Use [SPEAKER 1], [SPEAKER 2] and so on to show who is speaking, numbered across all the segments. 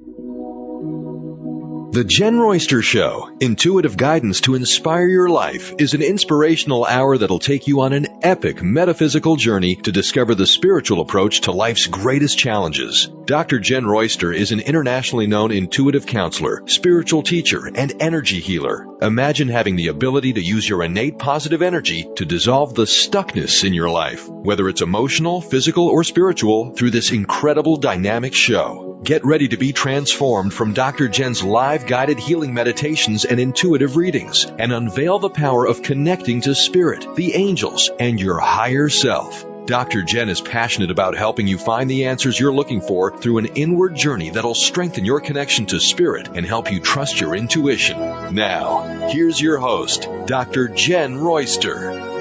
[SPEAKER 1] The Jenn Royster Show, intuitive guidance to inspire your life, is an inspirational hour that'll take you on an epic metaphysical journey to discover the spiritual approach to life's greatest challenges. Dr. Jenn Royster is an internationally known intuitive counselor, spiritual teacher, and energy healer. Imagine having the ability to use your innate positive energy to dissolve the stuckness in your life, whether it's emotional, physical, or spiritual, through this incredible dynamic show. Get ready to be transformed from Dr. Jenn's live guided healing meditations and intuitive readings, and unveil the power of connecting to spirit, the angels, and your higher self. Dr. Jenn is passionate about helping you find the answers you're looking for through an inward journey that'll strengthen your connection to spirit and help you trust your intuition. Now, here's your host, Dr. Jenn Royster.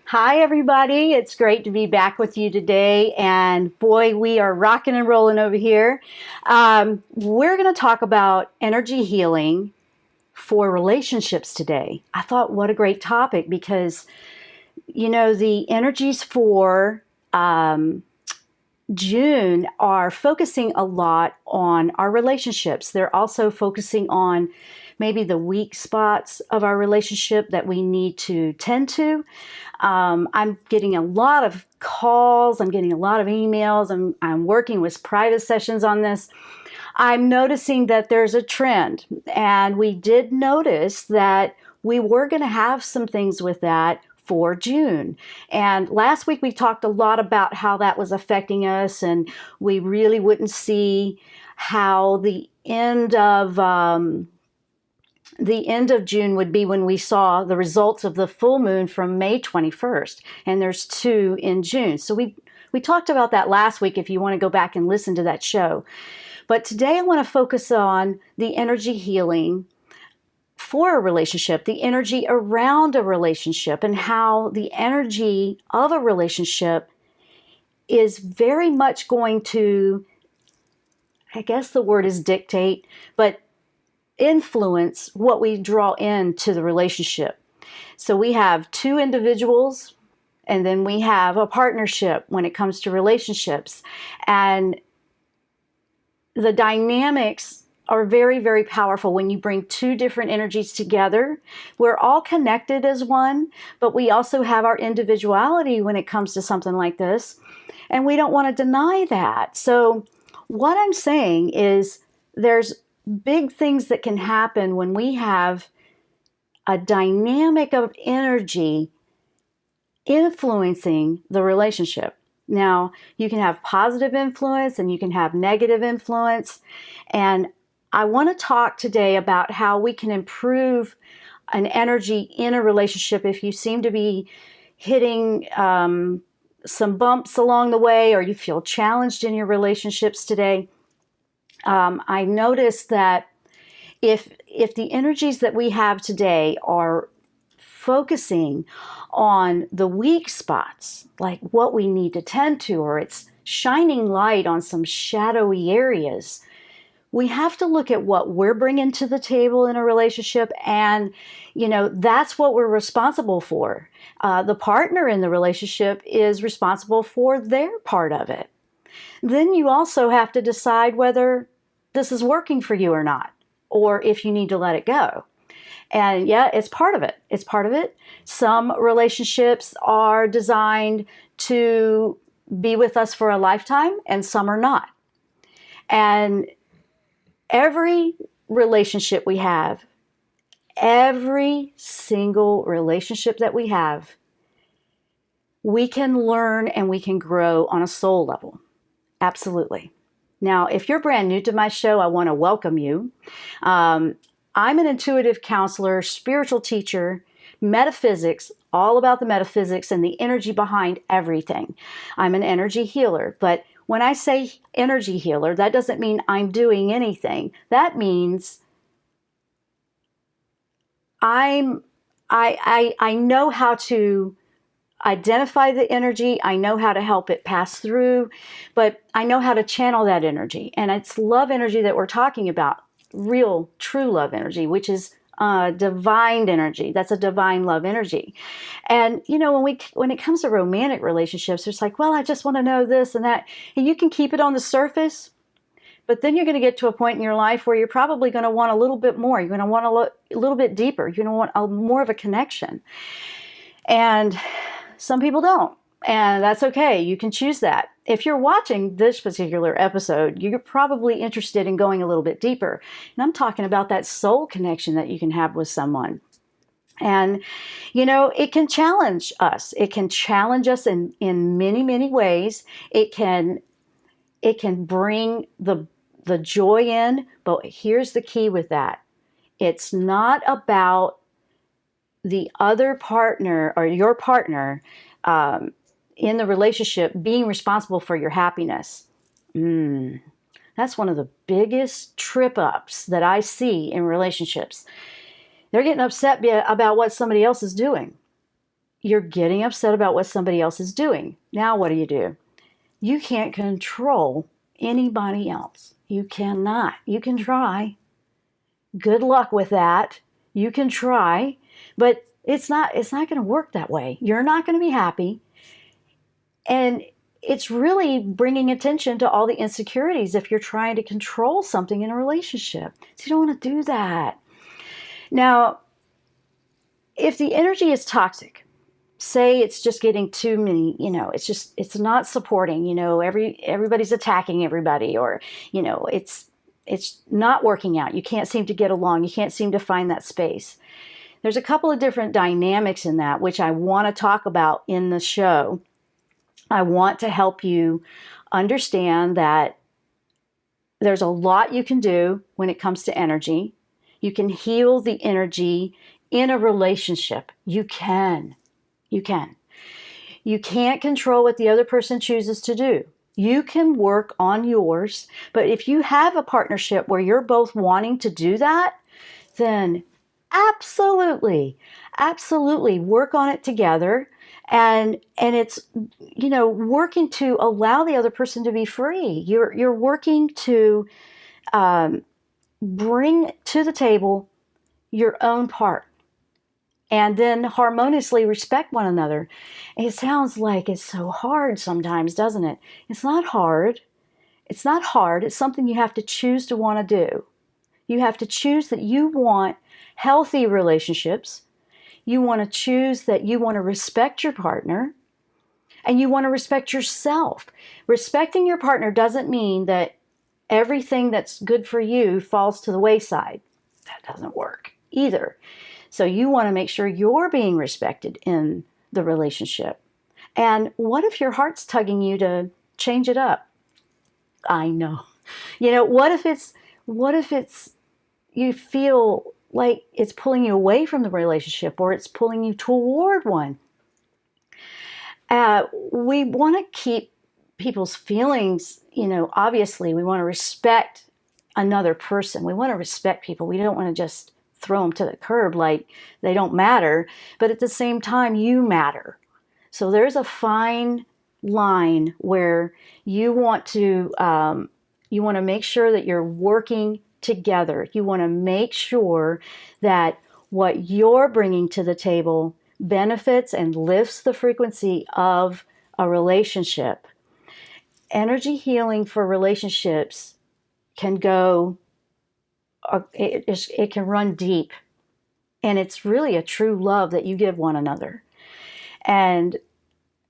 [SPEAKER 2] Hi, everybody. It's great to be back with you today. And boy, we are rocking and rolling over here. We're going to talk about energy healing for relationships today. I thought, what a great topic, because, you know, the energies for June are focusing a lot on our relationships. They're also focusing on maybe the weak spots of our relationship that we need to tend to. I'm getting a lot of calls. I'm getting a lot of emails. I'm working with private sessions on this. I'm noticing that there's a trend, and we did notice that we were going to have some things with that for June. And last week we talked a lot about how that was affecting us, and we really wouldn't see how the end of June would be when we saw the results of the full moon from May 21st, and there's 2 in June. So we talked about that last week if you want to go back and listen to that show. But today I want to focus on the energy healing for a relationship, the energy around a relationship, and how the energy of a relationship is very much going to, I guess the word is dictate, but influence what we draw into the relationship. So we have 2 individuals, and then we have a partnership when it comes to relationships. And the dynamics are very, very powerful when you bring 2 different energies together. We're all connected as one, but we also have our individuality when it comes to something like this. And we don't want to deny that. So what I'm saying is there's big things that can happen when we have a dynamic of energy influencing the relationship. Now, you can have positive influence and you can have negative influence. And I want to talk today about how we can improve an energy in a relationship if you seem to be hitting some bumps along the way, or you feel challenged in your relationships today. I noticed that if the energies that we have today are focusing on the weak spots, like what we need to tend to, or it's shining light on some shadowy areas, we have to look at what we're bringing to the table in a relationship, and, you know, that's what we're responsible for. The partner in the relationship is responsible for their part of it. Then you also have to decide whether this is working for you or not, or if you need to let it go. And yeah, it's part of it. It's part of it. Some relationships are designed to be with us for a lifetime, and some are not. And every relationship we have, every single relationship that we have, we can learn and we can grow on a soul level. Absolutely. Now, if you're brand new to my show, I want to welcome you. I'm an intuitive counselor, spiritual teacher, metaphysics, all about the metaphysics and the energy behind everything. I'm an energy healer, but when I say energy healer, that doesn't mean I'm doing anything. That means I know how to identify the energy. I know how to help it pass through, but I know how to channel that energy. And it's love energy that we're talking about, real, true love energy, which is divine energy. That's a divine love energy. And, you know, when it comes to romantic relationships, it's like, well, I just want to know this and that. And you can keep it on the surface, But then you're going to get to a point in your life where you're probably going to want a little bit more. You're going to want to look a little bit deeper. You're going to want more of a connection. And some people don't. And that's okay. You can choose that. If you're watching this particular episode, you're probably interested in going a little bit deeper. And I'm talking about that soul connection that you can have with someone. And, it can challenge us. It can challenge us in many, many ways. It can bring the joy in. But here's the key with that. It's not about the other partner or your partner in the relationship being responsible for your happiness. That's one of the biggest trip ups that I see in relationships. They're getting upset about what somebody else is doing. You're getting upset about what somebody else is doing. Now what do? You can't control anybody else. You cannot. You can try. Good luck with that. You can try, but it's not going to work that way. You're not going to be happy. And it's really bringing attention to all the insecurities if you're trying to control something in a relationship. So you don't want to do that. Now, if the energy is toxic, say it's just getting too many, it's not supporting, everybody's attacking everybody, or, it's not working out. You can't seem to get along. You can't seem to find that space. There's a couple of different dynamics in that, which I want to talk about in the show. I want to help you understand that there's a lot you can do when it comes to energy. You can heal the energy in a relationship. You can. You can't control what the other person chooses to do. You can work on yours. But if you have a partnership where you're both wanting to do that, then absolutely work on it together. And it's, working to allow the other person to be free. You're working to bring to the table your own part and then harmoniously respect one another. It sounds like it's so hard sometimes, doesn't it? It's not hard. It's something you have to choose to want to do. You have to choose that you want healthy relationships. You want to choose that you want to respect your partner, and you want to respect yourself. Respecting your partner doesn't mean that everything that's good for you falls to the wayside. That doesn't work either. So you want to make sure you're being respected in the relationship. And what if your heart's tugging you to change it up? I know. What if it's you feel like it's pulling you away from the relationship, or it's pulling you toward one? We want to keep people's feelings, obviously we want to respect another person. We want to respect people. We don't want to just throw them to the curb like they don't matter, but at the same time, you matter. So there's a fine line where you want to make sure that you're working together. You want to make sure that what you're bringing to the table benefits and lifts the frequency of a relationship. Energy healing for relationships can go, it can run deep. And it's really a true love that you give one another. And,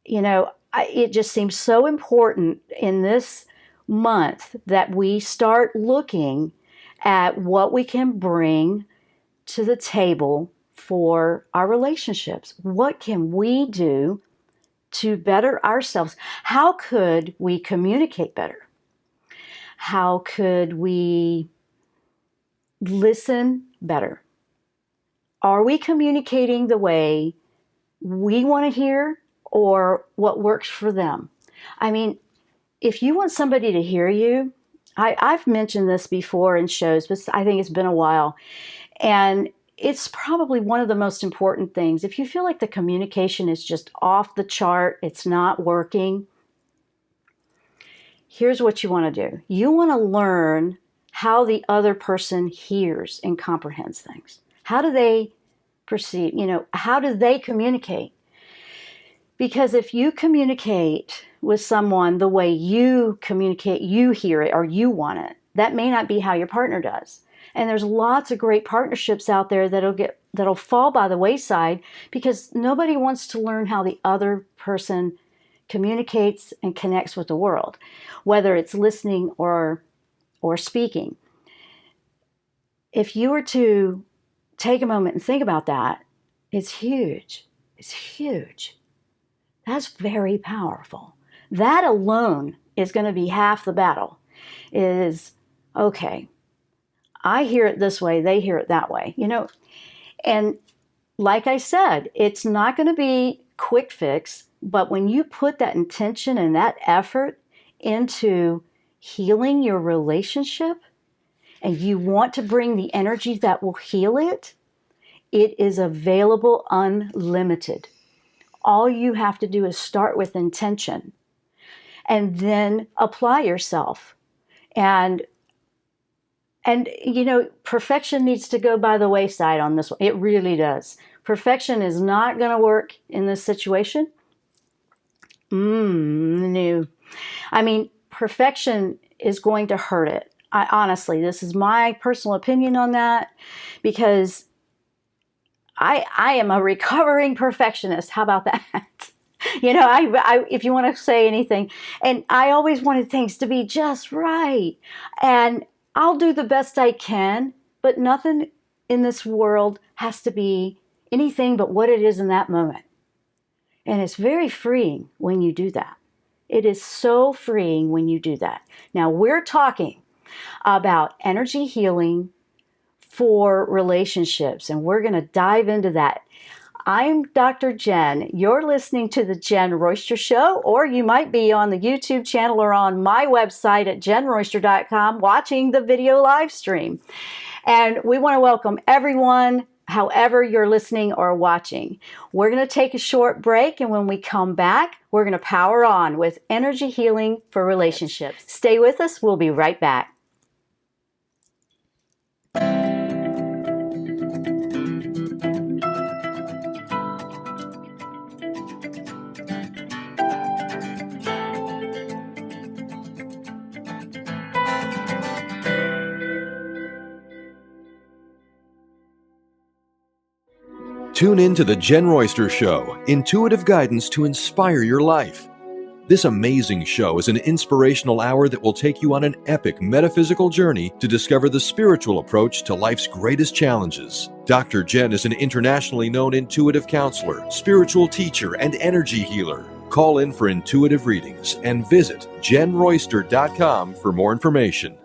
[SPEAKER 2] it just seems so important in this month that we start looking at what we can bring to the table for our relationships. What can we do to better ourselves? How could we communicate better? How could we listen better? Are we communicating the way we want to hear or what works for them? I mean, if you want somebody to hear you, I've mentioned this before in shows, but I think it's been a while. And it's probably one of the most important things. If you feel like the communication is just off the chart, it's not working, here's what you want to do. You want to learn how the other person hears and comprehends things. How do they perceive, how do they communicate? Because if you communicate with someone the way you communicate, you hear it or you want it, That may not be how your partner does. And there's lots of great partnerships out there that'll fall by the wayside because nobody wants to learn how the other person communicates and connects with the world, whether it's listening or speaking. If you were to take a moment and think about that, it's huge. It's huge. That's very powerful. That alone is going to be half the battle. Is, okay, I hear it this way, they hear it that way, And like I said, it's not going to be quick fix, but when you put that intention and that effort into healing your relationship, and you want to bring the energy that will heal it, it is available unlimited. All you have to do is start with intention and then apply yourself. And perfection needs to go by the wayside on this one. It really does. Perfection is not going to work in this situation. No. I mean, perfection is going to hurt it. Honestly, this is my personal opinion on that, because I am a recovering perfectionist. How about that? If you want to say anything, and I always wanted things to be just right, and I'll do the best I can, but nothing in this world has to be anything but what it is in that moment. And it's very freeing when you do that. It is so freeing when you do that. Now, we're talking about energy healing for relationships, and we're going to dive into that. I'm Dr. Jenn. You're listening to the Jenn Royster Show, or you might be on the YouTube channel or on my website at jennroyster.com watching the video live stream. And we want to welcome everyone, however you're listening or watching. We're going to take a short break, and when we come back, we're going to power on with energy healing for relationships. Stay with us. We'll be right back.
[SPEAKER 1] Tune in to the Jenn Royster Show, intuitive guidance to inspire your life. This amazing show is an inspirational hour that will take you on an epic metaphysical journey to discover the spiritual approach to life's greatest challenges. Dr. Jenn is an internationally known intuitive counselor, spiritual teacher, and energy healer. Call in for intuitive readings and visit jennroyster.com for more information.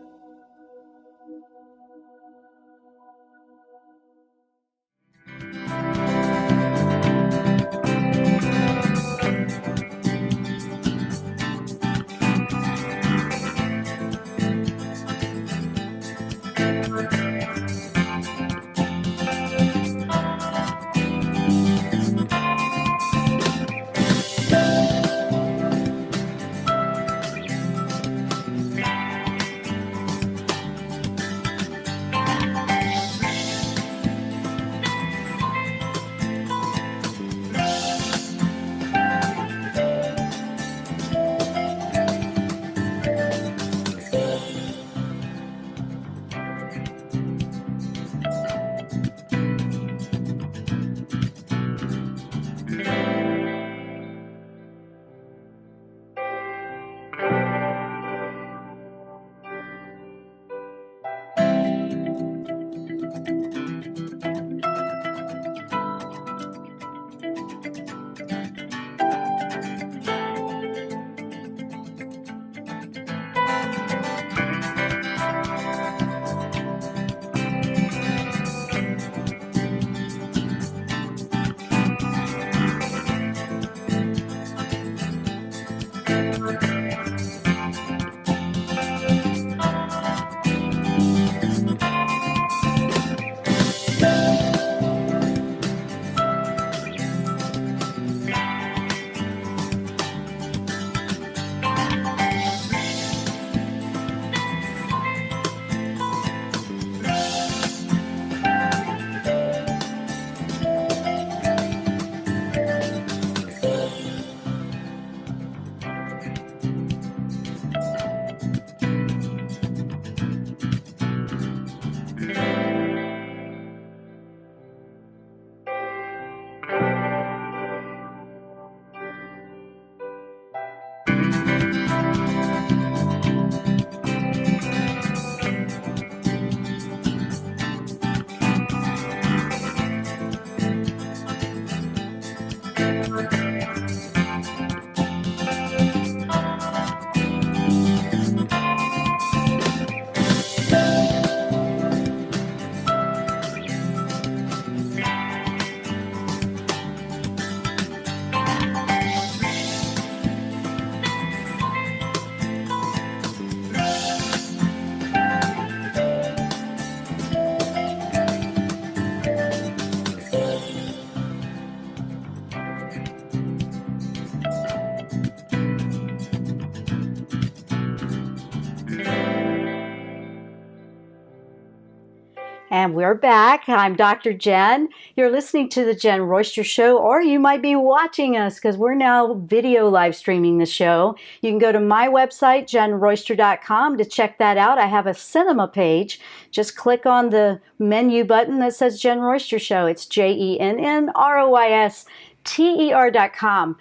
[SPEAKER 2] And we're back. I'm Dr. Jenn. You're listening to the Jenn Royster Show, or you might be watching us because we're now video live streaming the show. You can go to my website, jennroyster.com, to check that out. I have a cinema page. Just click on the menu button that says Jenn Royster Show. It's JENNROYSTER.com.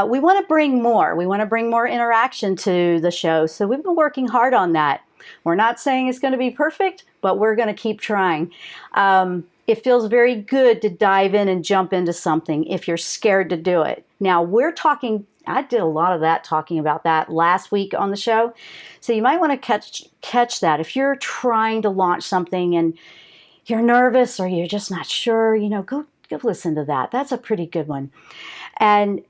[SPEAKER 2] We want to bring more. We want to bring more interaction to the show. So we've been working hard on that. We're not saying it's going to be perfect, but we're going to keep trying. It feels very good to dive in and jump into something if you're scared to do it. Now, I did a lot of that talking about that last week on the show. So you might want to catch that. If you're trying to launch something and you're nervous or you're just not sure, go listen to that. That's a pretty good one. And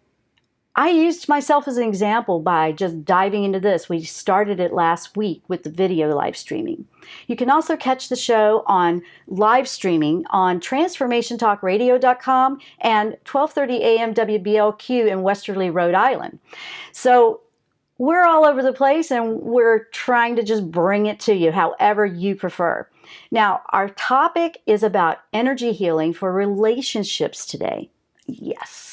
[SPEAKER 2] I used myself as an example by just diving into this. We started it last week with the video live streaming. You can also catch the show on live streaming on transformationtalkradio.com and 1230 AM WBLQ in Westerly, Rhode Island. So we're all over the place and we're trying to just bring it to you however you prefer. Now, our topic is about energy healing for relationships today. Yes.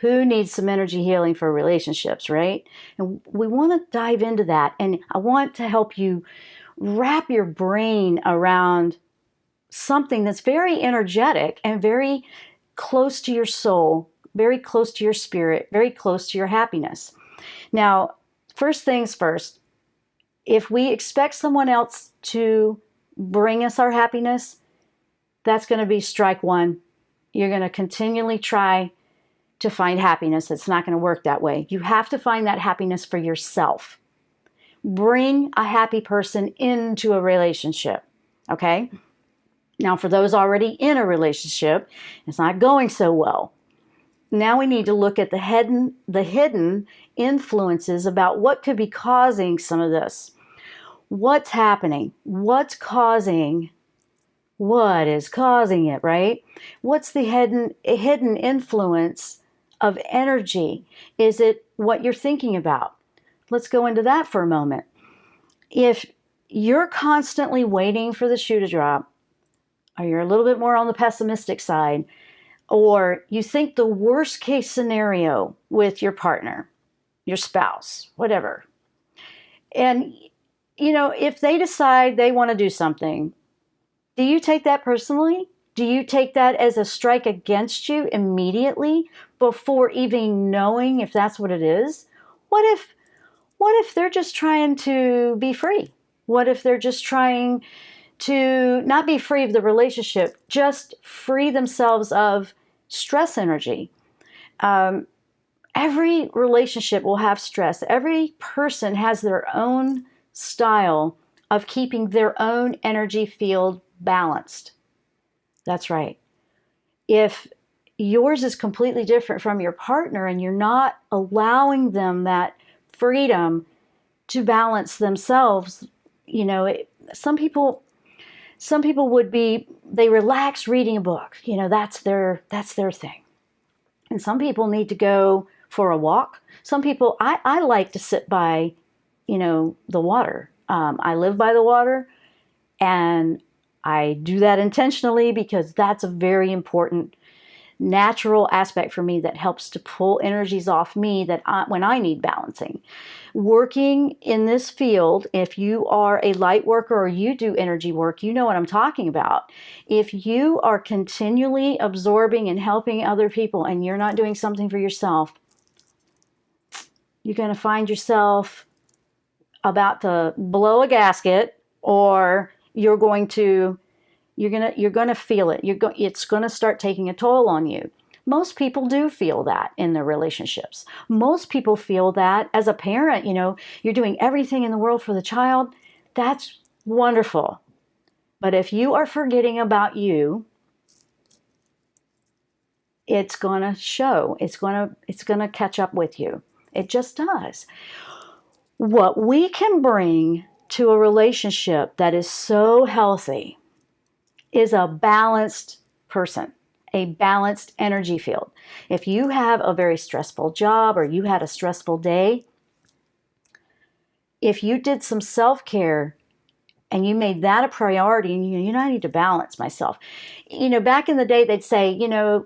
[SPEAKER 2] Who needs some energy healing for relationships, right? And we want to dive into that. And I want to help you wrap your brain around something that's very energetic and very close to your soul, very close to your spirit, very close to your happiness. Now, first things first, if we expect someone else to bring us our happiness, that's going to be strike one. You're going to continually try to find happiness. It's not going to work that way. You have to find that happiness for yourself. Bring a happy person into a relationship, okay? Now, for those already in a relationship, it's not going so well. Now we need to look at the hidden influences about what could be causing some of this. What's happening? What is causing it, right? What's the hidden influence of energy? Is it what you're thinking about? Let's go into that for a moment. If you're constantly waiting for the shoe to drop, or you're a little bit more on the pessimistic side, or you think the worst case scenario with your partner, your spouse, whatever, and if they decide they want to do something, do you take that personally? Do you take that as a strike against you immediately before even knowing if that's what it is? What if they're just trying to be free? What if they're just trying to not be free of the relationship, just free themselves of stress energy? Every relationship will have stress. Every person has their own style of keeping their own energy field balanced. That's right. If yours is completely different from your partner and you're not allowing them that freedom to balance themselves, some people they relax reading a book. That's their thing. And some people need to go for a walk. Some people, I like to sit by, the water. I live by the water, and I do that intentionally because that's a very important natural aspect for me that helps to pull energies off me when I need balancing. Working in this field, if you are a light worker or you do energy work, you know what I'm talking about. If you are continually absorbing and helping other people and you're not doing something for yourself, you're going to find yourself about to blow a gasket, or you're going to feel it. It's going to start taking a toll on you. Most people do feel that in their relationships. Most people feel that as a parent. You're doing everything in the world for the child. That's wonderful. But if you are forgetting about you, it's going to show. It's going to catch up with you. It just does. What we can bring to a relationship that is so healthy is a balanced person, a balanced energy field. If you have a very stressful job or you had a stressful day, if you did some self-care and you made that a priority, and you know, I need to balance myself. You know, back in the day, they'd say, you know,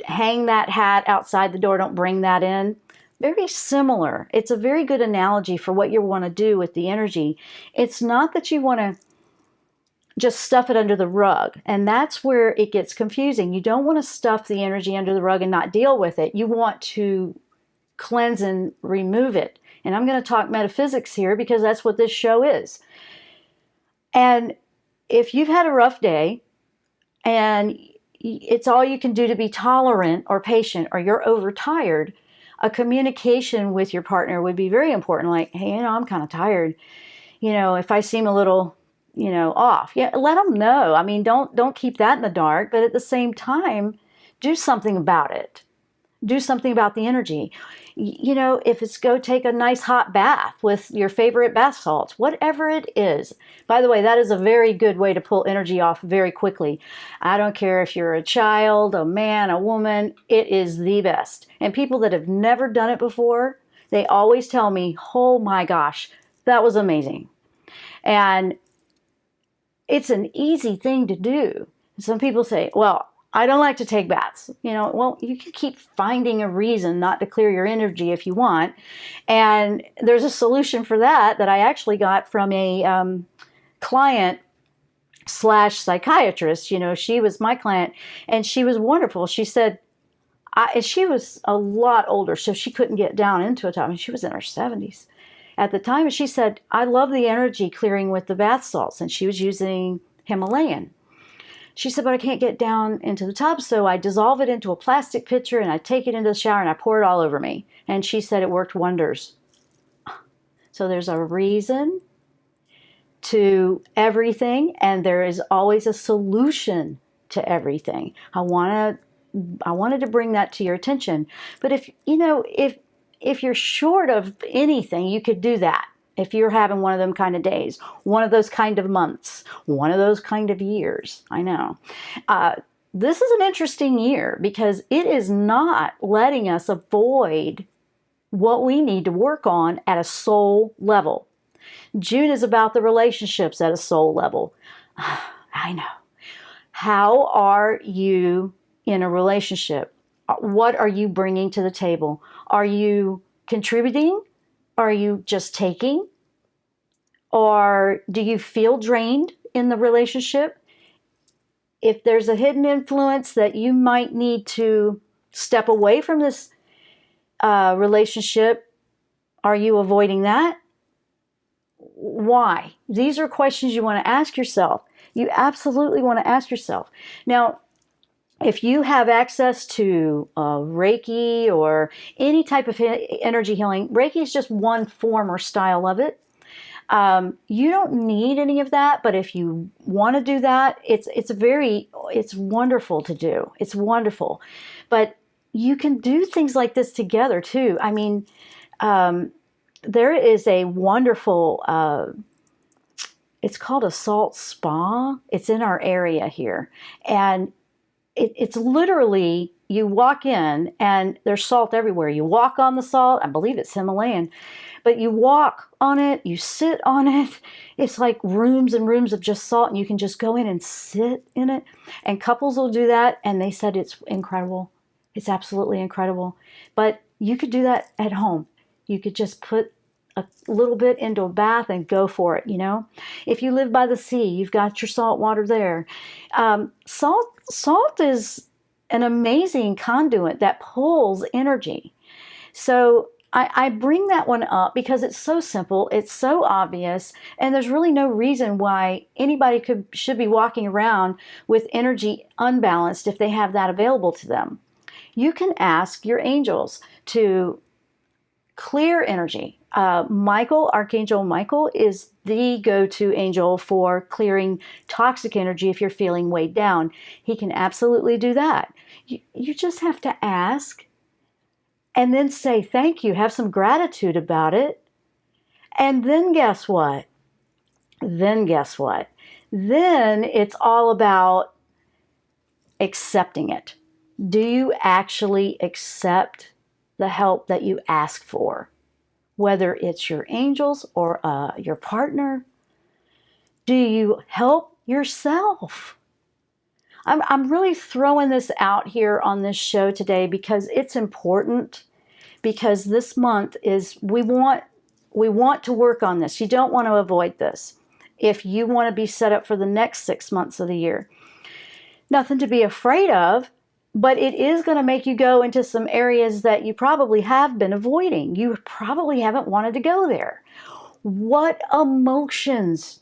[SPEAKER 2] hang that hat outside the door, don't bring that in. Very similar. It's a very good analogy for what you want to do with the energy. It's not that you want to just stuff it under the rug, and that's where it gets confusing. You don't want to stuff the energy under the rug and not deal with it. You want to cleanse and remove it. And I'm going to talk metaphysics here because that's what this show is. And if you've had a rough day and it's all you can do to be tolerant or patient, or you're overtired, a communication with your partner would be very important. Like, hey, you know, I'm kind of tired. You know, if I seem a little, you know, off, yeah, let them know. I mean, don't keep that in the dark, but at the same time, do something about it. Do something about the energy. You know, if it's go take a nice hot bath with your favorite bath salts, whatever it is. By the way, that is a very good way to pull energy off very quickly. I don't care if you're a child, a man, a woman, it is the best. And people that have never done it before, they always tell me, oh my gosh, that was amazing. And it's an easy thing to do. Some people say, well, I don't like to take baths. You know, well, you can keep finding a reason not to clear your energy if you want. And there's a solution for that I actually got from a client / psychiatrist. You know, she was my client and she was wonderful. She said, and she was a lot older, so she couldn't get down into it. I mean, she was in her 70s at the time. And she said, I love the energy clearing with the bath salts. And she was using Himalayan. She said, but I can't get down into the tub, so I dissolve it into a plastic pitcher and I take it into the shower and I pour it all over me. And she said it worked wonders. So there's a reason to everything, and there is always a solution to everything. I wanted to bring that to your attention. But if you're short of anything, you could do that. If you're having one of them kind of days, one of those kind of months, one of those kind of years, I know. This is an interesting year because it is not letting us avoid what we need to work on at a soul level. June is about the relationships at a soul level. I know. How are you in a relationship? What are you bringing to the table? Are you contributing? Are you just taking? Or do you feel drained in the relationship? If there's a hidden influence that you might need to step away from this relationship, are you avoiding that? Why? These are questions you want to ask yourself. You absolutely want to ask yourself. Now, if you have access to Reiki or any type of energy healing, Reiki is just one form or style of it. You don't need any of that, but if you want to do that, it's wonderful to do. It's wonderful. But you can do things like this together too. I mean, there is a wonderful, it's called a salt spa. It's in our area here. And it's literally, you walk in and there's salt everywhere. You walk on the salt. I believe it's Himalayan. But you walk on it, you sit on it. It's like rooms and rooms of just salt, and you can just go in and sit in it. And couples will do that, and they said it's incredible. It's absolutely incredible. But you could do that at home. You could just put a little bit into a bath and go for it, you know. If you live by the sea, you've got your salt water there. Salt is an amazing conduit that pulls energy. So I bring that one up because it's so simple, it's so obvious, and there's really no reason why anybody should be walking around with energy unbalanced if they have that available to them. You can ask your angels to clear energy. Archangel Michael is the go-to angel for clearing toxic energy if you're feeling weighed down. He can absolutely do that. You just have to ask and then say thank you, have some gratitude about it. And then guess what? Then it's all about accepting it. Do you actually accept the help that you ask for? Whether it's your angels or your partner, Do you help yourself? I'm really throwing this out here on this show today because it's important, because this month is, we want to work on this. You don't want to avoid this if you want to be set up for the next 6 months of the year. Nothing to be afraid of, but it is going to make you go into some areas that you probably have been avoiding. You probably haven't wanted to go there. What emotions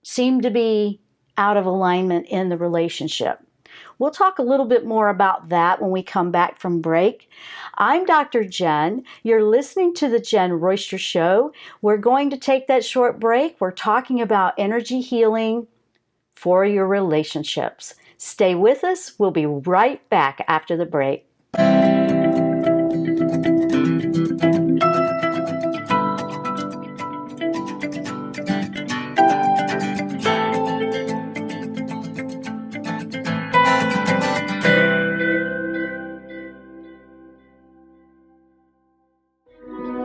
[SPEAKER 2] seem to be out of alignment in the relationship? We'll talk a little bit more about that when we come back from break. I'm Dr. Jenn. You're listening to the Jenn Royster Show. We're going to take that short break. We're talking about energy healing for your relationships. Stay with us. We'll be right back after the break.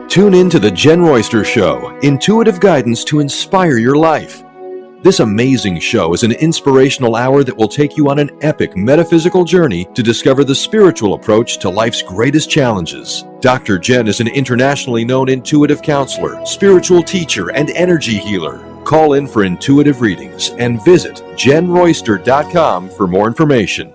[SPEAKER 1] Tune in to the Jenn Royster Show, intuitive guidance to inspire your life. This amazing show is an inspirational hour that will take you on an epic metaphysical journey to discover the spiritual approach to life's greatest challenges. Dr. Jenn is an internationally known intuitive counselor, spiritual teacher, and energy healer. Call in for intuitive readings and visit JennRoyster.com for more information.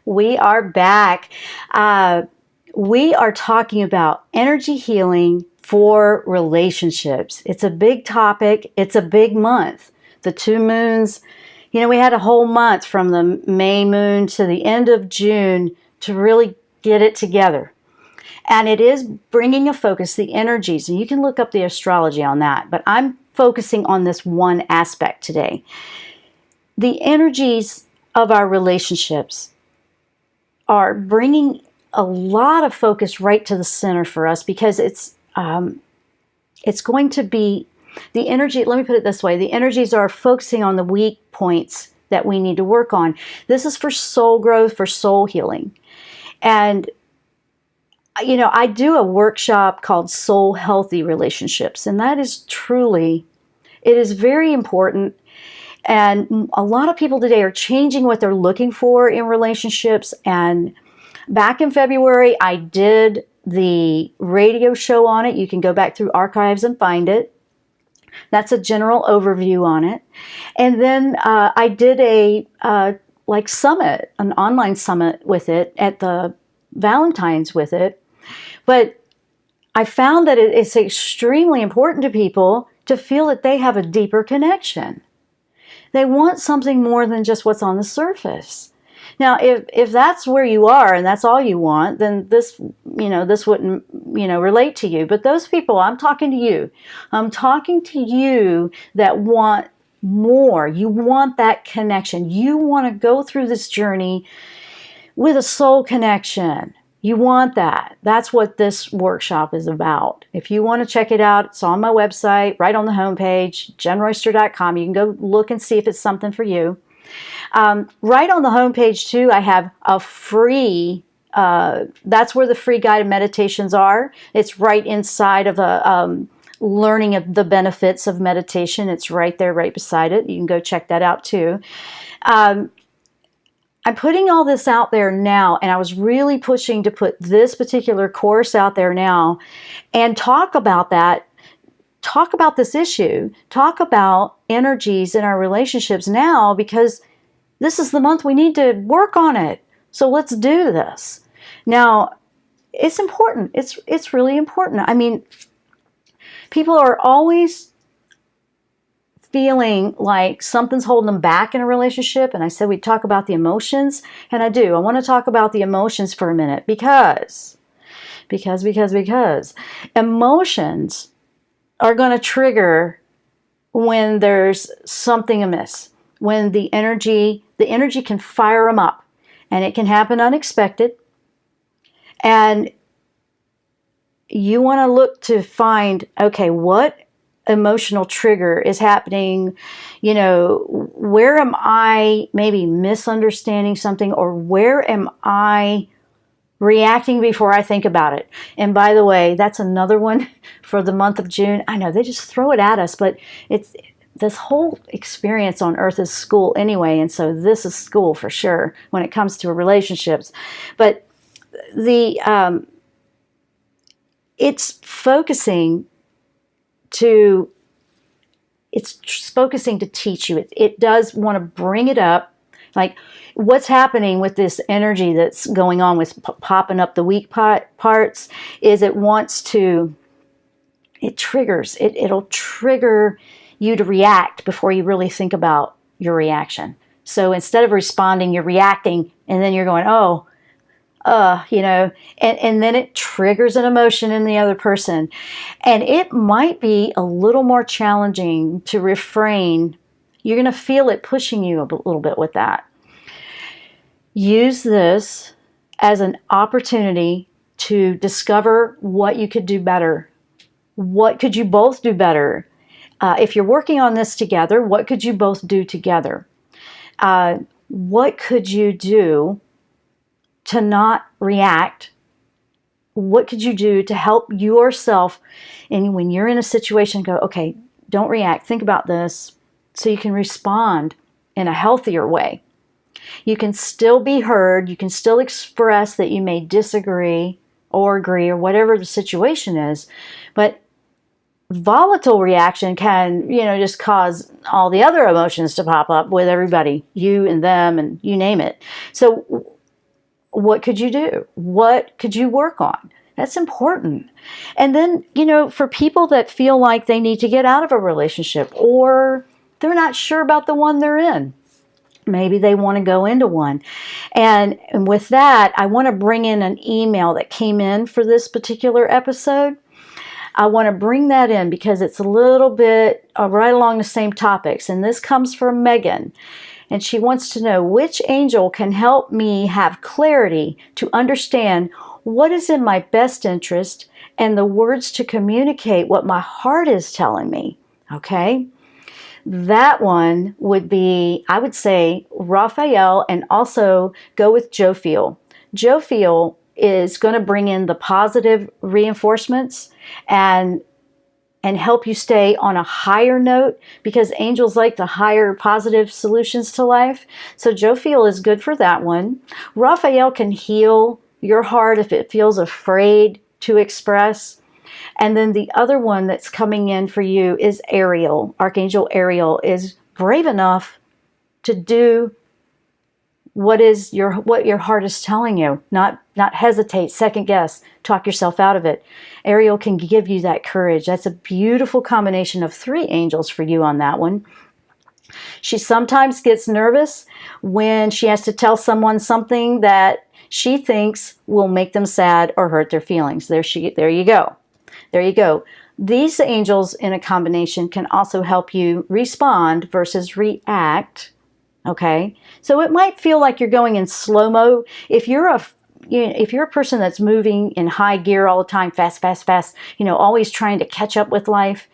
[SPEAKER 2] We are back. We are talking about energy healing for relationships. It's a big topic. It's a big month. The 2 moons, we had a whole month from the May moon to the end of June to really get it together. And it is bringing a focus, the energies, and you can look up the astrology on that, but I'm focusing on this one aspect today. The energies of our relationships are bringing a lot of focus right to the center for us, because it's going to be the energy. Let me put it this way. The energies are focusing on the weak points that we need to work on. This is for soul growth, for soul healing. And I do a workshop called Soul Healthy Relationships, and that is truly, it is very important. And a lot of people today are changing what they're looking for in relationships. And back in February, I did the radio show on it. You can go back through archives and find it. That's a general overview on it. And then I did a summit, an online summit with it at the Valentine's with it. But I found that it's extremely important to people to feel that they have a deeper connection. They want something more than just what's on the surface. Now, if that's where you are and that's all you want, then this wouldn't, relate to you. But those people, I'm talking to you. I'm talking to you that want more. You want that connection. You want to go through this journey with a soul connection. You want that. That's what this workshop is about. If you want to check it out, it's on my website, right on the homepage, jenroyster.com. You can go look and see if it's something for you. Right on the homepage, too, I have a free, that's where the free guided meditations are. It's right inside of a learning of the benefits of meditation. It's right there, right beside it. You can go check that out, too. I'm putting all this out there now, and I was really pushing to put this particular course out there now and talk about that, talk about this issue, talk about energies in our relationships now, because this is the month we need to work on it. So let's do this. Now, it's important. It's really important. I mean, people are always feeling like something's holding them back in a relationship. And I said we'd talk about the emotions. And I do. I want to talk about the emotions for a minute because emotions are going to trigger when there's something amiss, when the energy can fire them up, and it can happen unexpected. And you want to look to find, okay, what emotional trigger is happening? Where am I maybe misunderstanding something, or where am I reacting before I think about it? And by the way, that's another one for the month of June. I know they just throw it at us, but it's this whole experience on earth is school anyway, and so this is school for sure when it comes to relationships. But it's focusing to teach you. It does want to bring it up, like what's happening with this energy that's going on with popping up the weak parts is it'll trigger you to react before you really think about your reaction. So instead of responding, you're reacting, and then you're going, and then it triggers an emotion in the other person. And it might be a little more challenging to refrain. You're going to feel it pushing you a little bit with that. Use this as an opportunity to discover what you could do better. What could you both do better? If you're working on this together, what could you both do together? What could you do to not react? What could you do to help yourself? And when you're in a situation, go, okay, don't react. Think about this so you can respond in a healthier way. You can still be heard. You can still express that you may disagree or agree or whatever the situation is. But volatile reaction can, just cause all the other emotions to pop up with everybody, you and them, and you name it. So what could you do? What could you work on? That's important. And then, for people that feel like they need to get out of a relationship or they're not sure about the one they're in, maybe they want to go into one. And with that, I want to bring in an email that came in for this particular episode. I want to bring that in because it's a little bit right along the same topics. And this comes from Megan. And she wants to know which angel can help me have clarity to understand what is in my best interest and the words to communicate what my heart is telling me. Okay? That one would be, I would say, Raphael, and also go with Jophiel. Jophiel is going to bring in the positive reinforcements and help you stay on a higher note, because angels like the higher positive solutions to life. So Jophiel is good for that one. Raphael can heal your heart if it feels afraid to express. And then the other one that's coming in for you is Ariel. Archangel Ariel is brave enough to do what your heart is telling you, not hesitate, second guess, talk yourself out of it. Ariel can give you that courage. That's a beautiful combination of 3 angels for you on that one. She sometimes gets nervous when she has to tell someone something that she thinks will make them sad or hurt their feelings. There you go. There you go. These angels in a combination can also help you respond versus react. Okay, so it might feel like you're going in slow-mo. If you're a person that's moving in high gear all the time, fast, always trying to catch up with life,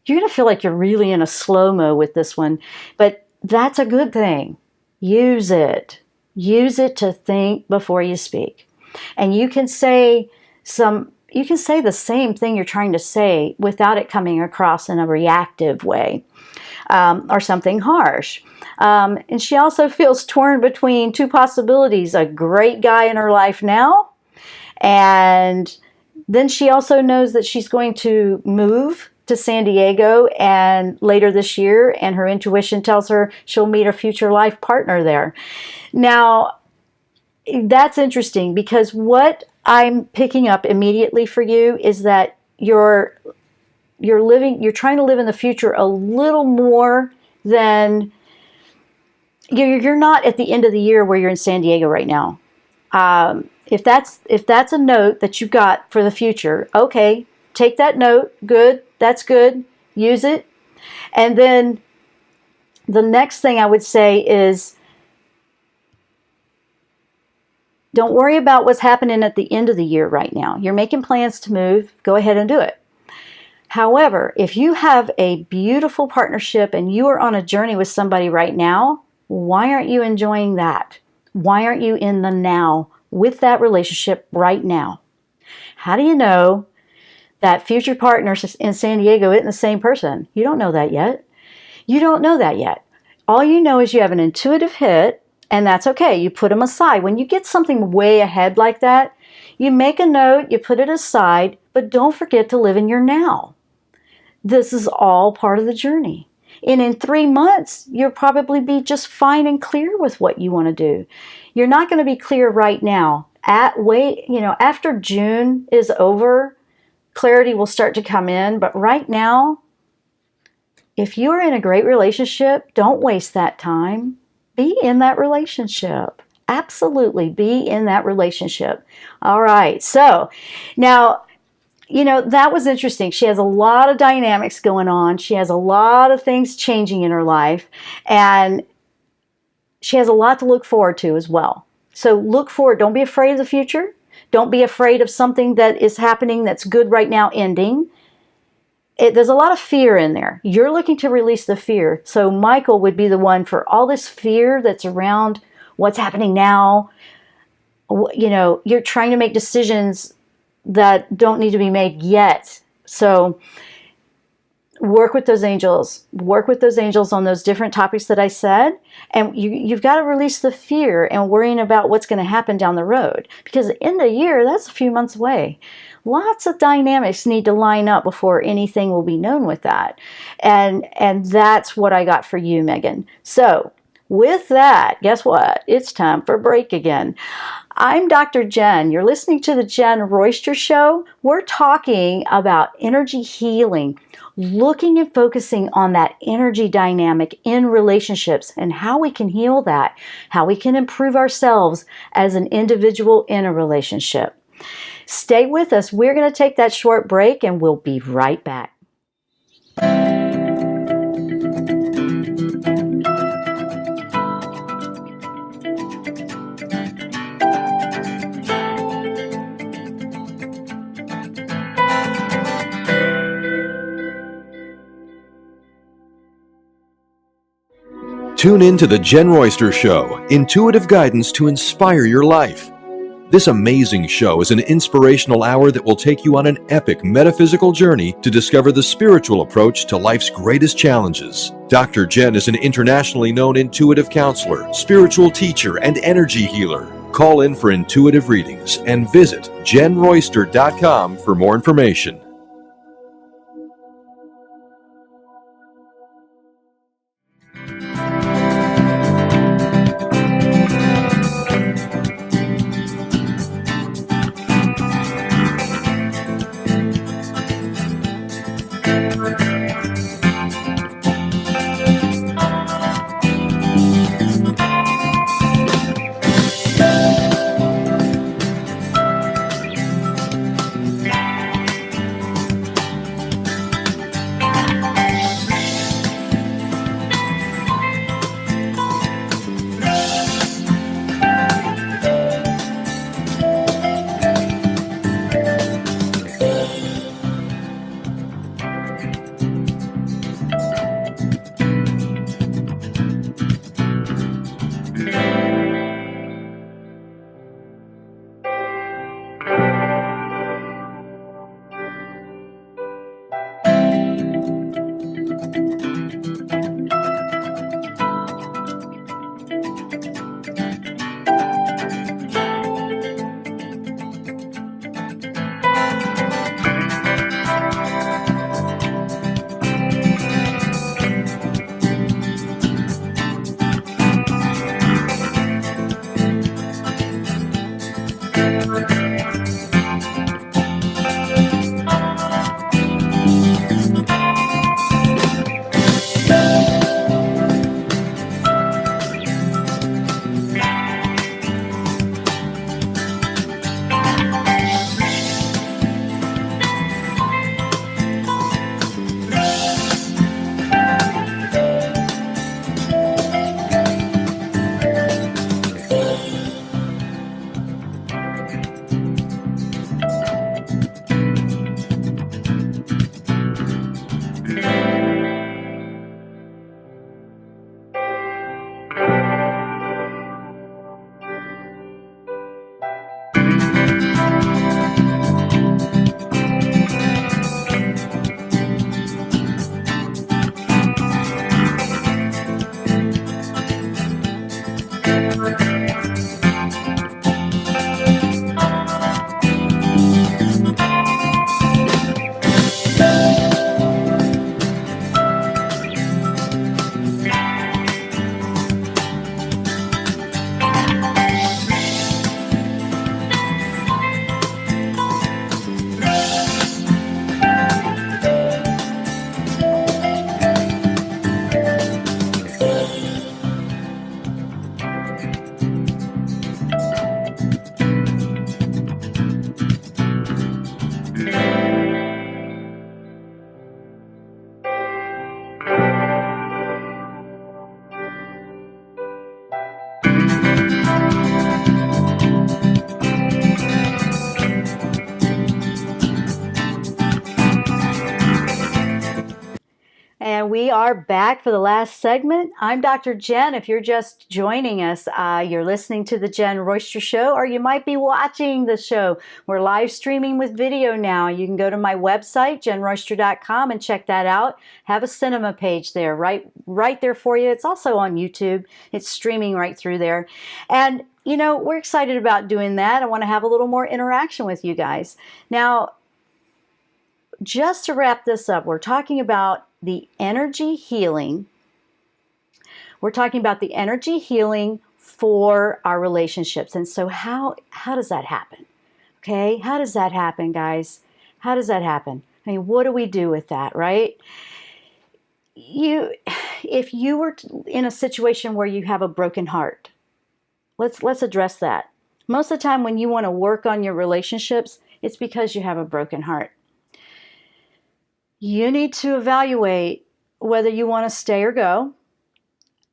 [SPEAKER 2] you're going to feel like you're really in a slow-mo with this one. But that's a good thing. Use it. Use it to think before you speak. And you can say the same thing you're trying to say without it coming across in a reactive way or something harsh. And she also feels torn between 2 possibilities: a great guy in her life now, and then she also knows that she's going to move to San Diego and later this year, and her intuition tells her she'll meet a future life partner there. Now, that's interesting, because what I'm picking up immediately for you is that you're trying to live in the future a little more than you're not at the end of the year where you're in San Diego right now. If that's a note that you got for the future, okay, take that note. Good, that's good. Use it. And then the next thing I would say is, don't worry about what's happening at the end of the year right now. You're making plans to move. Go ahead and do it. However, if you have a beautiful partnership and you are on a journey with somebody right now, why aren't you enjoying that? Why aren't you in the now with that relationship right now? How do you know that future partner in San Diego isn't the same person? You don't know that yet. You don't know that yet. All you know is you have an intuitive hit, and that's okay. You put them aside. When you get something way ahead like that, you make a note, you put it aside, but don't forget to live in your now. This is all part of the journey. And in 3 months, you'll probably be just fine and clear with what you want to do. You're not going to be clear right now. After June is over, clarity will start to come in. But right now, if you are in a great relationship, don't waste that time. Be in that relationship. Absolutely be in that relationship. All right. So now, that was interesting. She has a lot of dynamics going on. She has a lot of things changing in her life. And she has a lot to look forward to as well. So look forward. Don't be afraid of the future. Don't be afraid of something that is happening that's good right now ending. There's a lot of fear in there. You're looking to release the fear. So Michael would be the one for all this fear that's around what's happening now. You're trying to make decisions that don't need to be made yet. So work with those angels. Work with those angels on those different topics that I said. And you've got to release the fear and worrying about what's going to happen down the road. Because at the end of the year, that's a few months away. Lots of dynamics need to line up before anything will be known with that. And that's what I got for you, Megan. So with that, guess what? It's time for break again. I'm Dr. Jenn. You're listening to the Jenn Royster Show. We're talking about energy healing, looking and focusing on that energy dynamic in relationships and how we can heal that, how we can improve ourselves as an individual in a relationship. Stay with us. We're going to take that short break and we'll be right back.
[SPEAKER 1] Tune in to the Jenn Royster Show, intuitive guidance to inspire your life. This amazing show is an inspirational hour that will take you on an epic metaphysical journey to discover the spiritual approach to life's greatest challenges. Dr. Jenn is an internationally known intuitive counselor, spiritual teacher, and energy healer. Call in for intuitive readings and visit JennRoyster.com for more information.
[SPEAKER 2] And we are back for the last segment. I'm Dr. Jenn. If you're just joining us, you're listening to the Jenn Royster Show, or you might be watching the show. We're live streaming with video now. You can go to my website, JennRoyster.com, and check that out. Have a cinema page there, right there for you. It's also on YouTube. It's streaming right through there. And, you know, we're excited about doing that. I want to have a little more interaction with you guys. Now, just to wrap this up, we're talking about the energy healing. We're talking about the energy healing for our relationships. And so how does that happen? Okay, how does that happen, guys? How does that happen? I mean, what do we do with that, right? If you were in a situation where you have a broken heart, let's address that. Most of the time when you want to work on your relationships, it's because you have a broken heart. You need to evaluate whether you want to stay or go.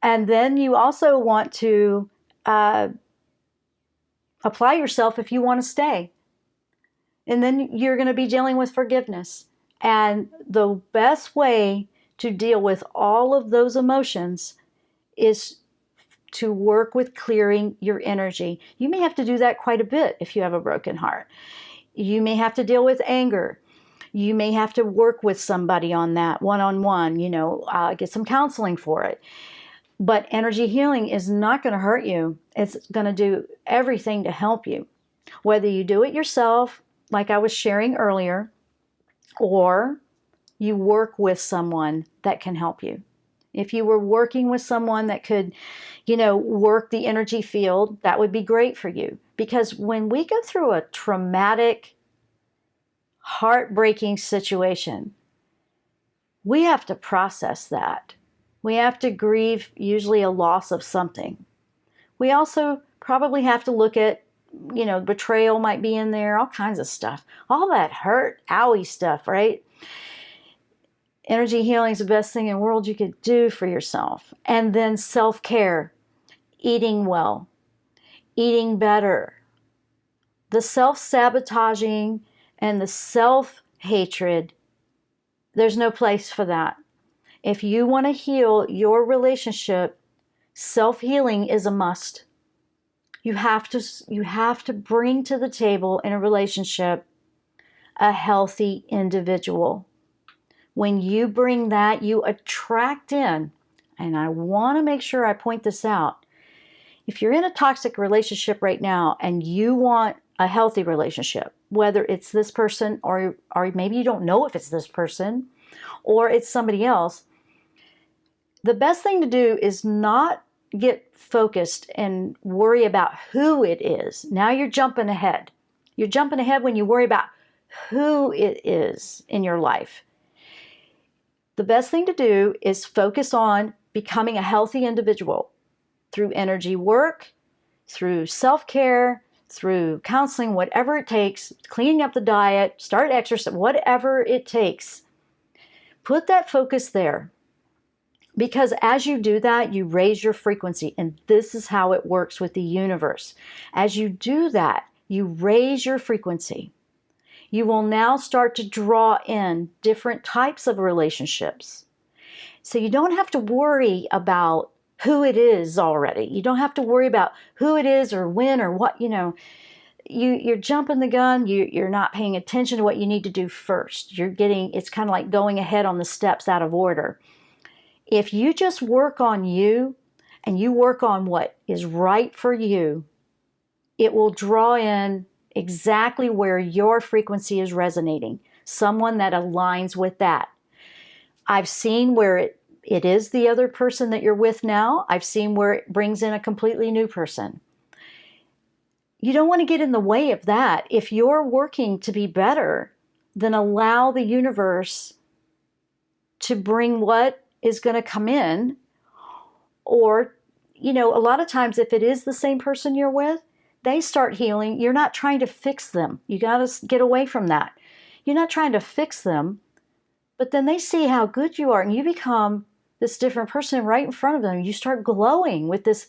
[SPEAKER 2] And then you also want to apply yourself if you want to stay. And then you're going to be dealing with forgiveness. And the best way to deal with all of those emotions is to work with clearing your energy. You may have to do that quite a bit if you have a broken heart. You may have to deal with anger. You may have to work with somebody on that one-on-one, get some counseling for it. But energy healing is not going to hurt you. It's going to do everything to help you. Whether you do it yourself, like I was sharing earlier, or you work with someone that can help you. If you were working with someone that could, work the energy field, that would be great for you. Because when we go through a traumatic, heartbreaking situation, we have to process that. We have to grieve usually a loss of something. We also probably have to look at, betrayal might be in there, all kinds of stuff. All that hurt, owie stuff, right? Energy healing is the best thing in the world you could do for yourself. And then self-care, eating well, eating better. The self-sabotaging and the self-hatred, there's no place for that. If you want to heal your relationship, self-healing is a must. You have to bring to the table in a relationship a healthy individual. When you bring that, you attract in, and I want to make sure I point this out. If you're in a toxic relationship right now and you want a healthy relationship, whether it's this person or maybe you don't know if it's this person or it's somebody else, the best thing to do is not get focused and worry about who it is. Now you're jumping ahead. You're jumping ahead when you worry about who it is in your life. The best thing to do is focus on becoming a healthy individual through energy work, through self-care, through counseling, whatever it takes, cleaning up the diet, start exercise, whatever it takes. Put that focus there. Because as you do that, you raise your frequency. And this is how it works with the universe. As you do that, you raise your frequency. You will now start to draw in different types of relationships. So you don't have to worry about who it is already. You don't have to worry about who it is or when or what, You're jumping the gun. You're not paying attention to what you need to do first. It's kind of like going ahead on the steps out of order. If you just work on you and you work on what is right for you, it will draw in exactly where your frequency is resonating, someone that aligns with that. I've seen where it is the other person that you're with now. I've seen where it brings in a completely new person. You don't want to get in the way of that. If you're working to be better, then allow the universe to bring what is going to come in. Or, a lot of times if it is the same person you're with, they start healing. You're not trying to fix them. You got to get away from that. You're not trying to fix them, but then they see how good you are and you become this different person right in front of them. You start glowing with this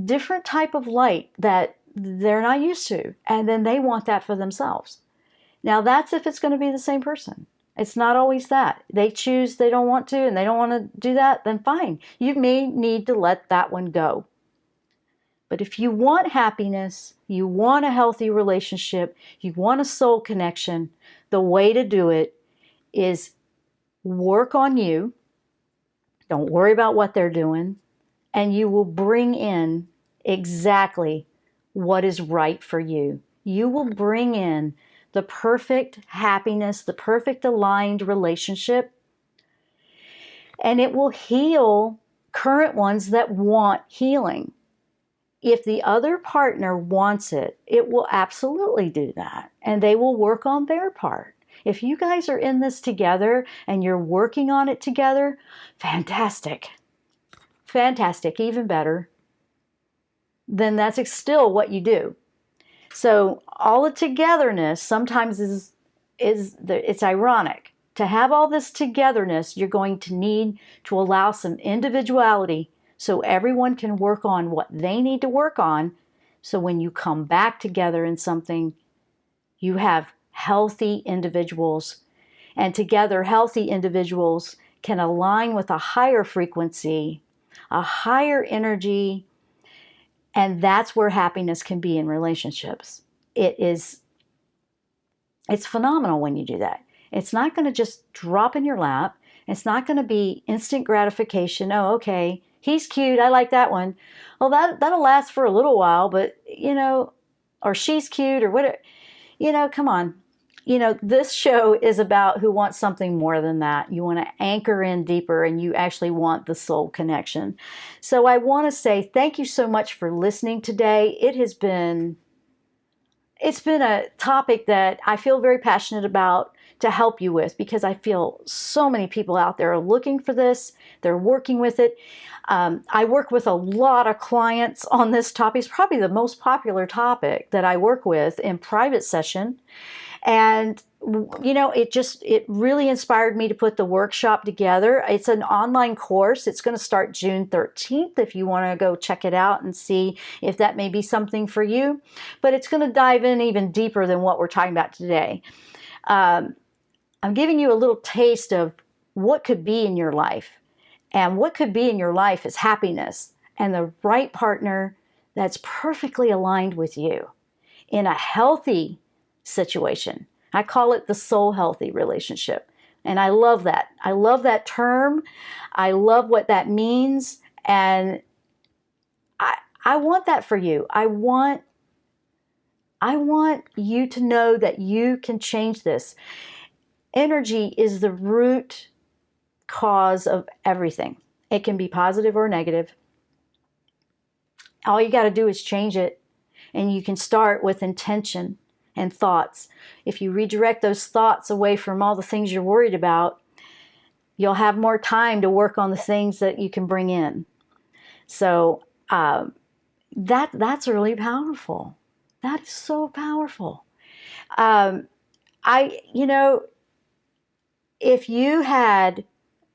[SPEAKER 2] different type of light that they're not used to. And then they want that for themselves. Now that's if it's going to be the same person. It's not always that. They choose they don't want to and they don't want to do that, then fine. You may need to let that one go. But if you want happiness, you want a healthy relationship, you want a soul connection, the way to do it is work on you. Don't worry about what they're doing. And you will bring in exactly what is right for you. You will bring in the perfect happiness, the perfect aligned relationship, and it will heal current ones that want healing. if the other partner wants it, it will absolutely do that. And they will work on their part. If you guys are in this together and you're working on it together, fantastic. Fantastic, even better. Then that's still what you do. So all the togetherness sometimes it's ironic. To have all this togetherness, you're going to need to allow some individuality so everyone can work on what they need to work on. So when you come back together in something, you have healthy individuals. And together, healthy individuals can align with a higher frequency, a higher energy, and that's where happiness can be in relationships. It's phenomenal when you do that. It's not going to just drop in your lap. It's not going to be instant gratification. Oh, okay, he's cute. I like that one. Well, that'll last for a little while, but, or she's cute or whatever. Come on. This show is about who wants something more than that. You want to anchor in deeper and you actually want the soul connection. So I want to say thank you so much for listening today. It's been a topic that I feel very passionate about to help you with, because I feel so many people out there are looking for this. They're working with it. I work with a lot of clients on this topic. It's probably the most popular topic that I work with in private session. And, it really inspired me to put the workshop together. It's an online course. It's going to start June 13th if you want to go check it out and see if that may be something for you. But it's going to dive in even deeper than what we're talking about today. I'm giving you a little taste of what could be in your life. And what could be in your life is happiness and the right partner that's perfectly aligned with you in a healthy situation. I call it the soul healthy relationship. And I love that. I love that term. I love what that means. And I want that for you. I want you to know that you can change this. Energy is the root cause of everything. It can be positive or negative. All you got to do is change it. And you can start with intention and thoughts. If you redirect those thoughts away from all the things you're worried about, you'll have more time to work on the things that you can bring in. So that's really powerful. That is so powerful. If you had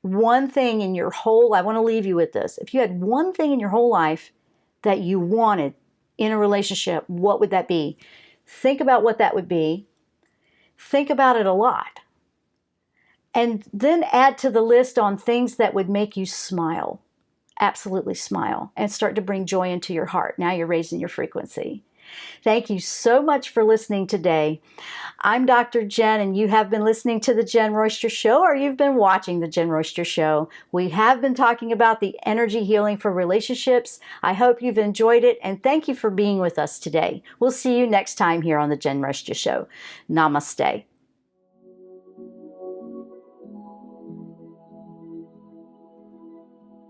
[SPEAKER 2] one thing in your whole, I want to leave you with this. If you had one thing in your whole life that you wanted in a relationship, what would that be? Think about what that would be. Think about it a lot. And then add to the list on things that would make you smile. Absolutely smile. And start to bring joy into your heart. Now you're raising your frequency. Thank you so much for listening today. I'm Dr. Jenn, and you have been listening to The Jenn Royster Show, or you've been watching The Jenn Royster Show. We have been talking about the energy healing for relationships. I hope you've enjoyed it, and thank you for being with us today. We'll see you next time here on The Jenn Royster Show. Namaste.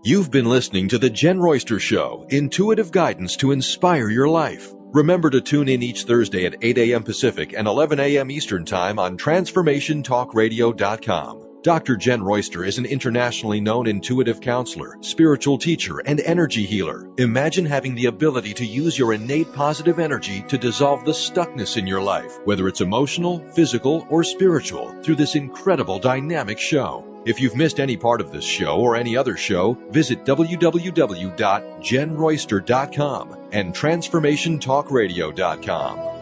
[SPEAKER 1] You've been listening to The Jenn Royster Show, intuitive guidance to inspire your life. Remember to tune in each Thursday at 8 a.m. Pacific and 11 a.m. Eastern Time on TransformationTalkRadio.com. Dr. Jenn Royster is an internationally known intuitive counselor, spiritual teacher, and energy healer. Imagine having the ability to use your innate positive energy to dissolve the stuckness in your life, whether it's emotional, physical, or spiritual, through this incredible dynamic show. If you've missed any part of this show or any other show, visit www.jenroyster.com and TransformationTalkRadio.com.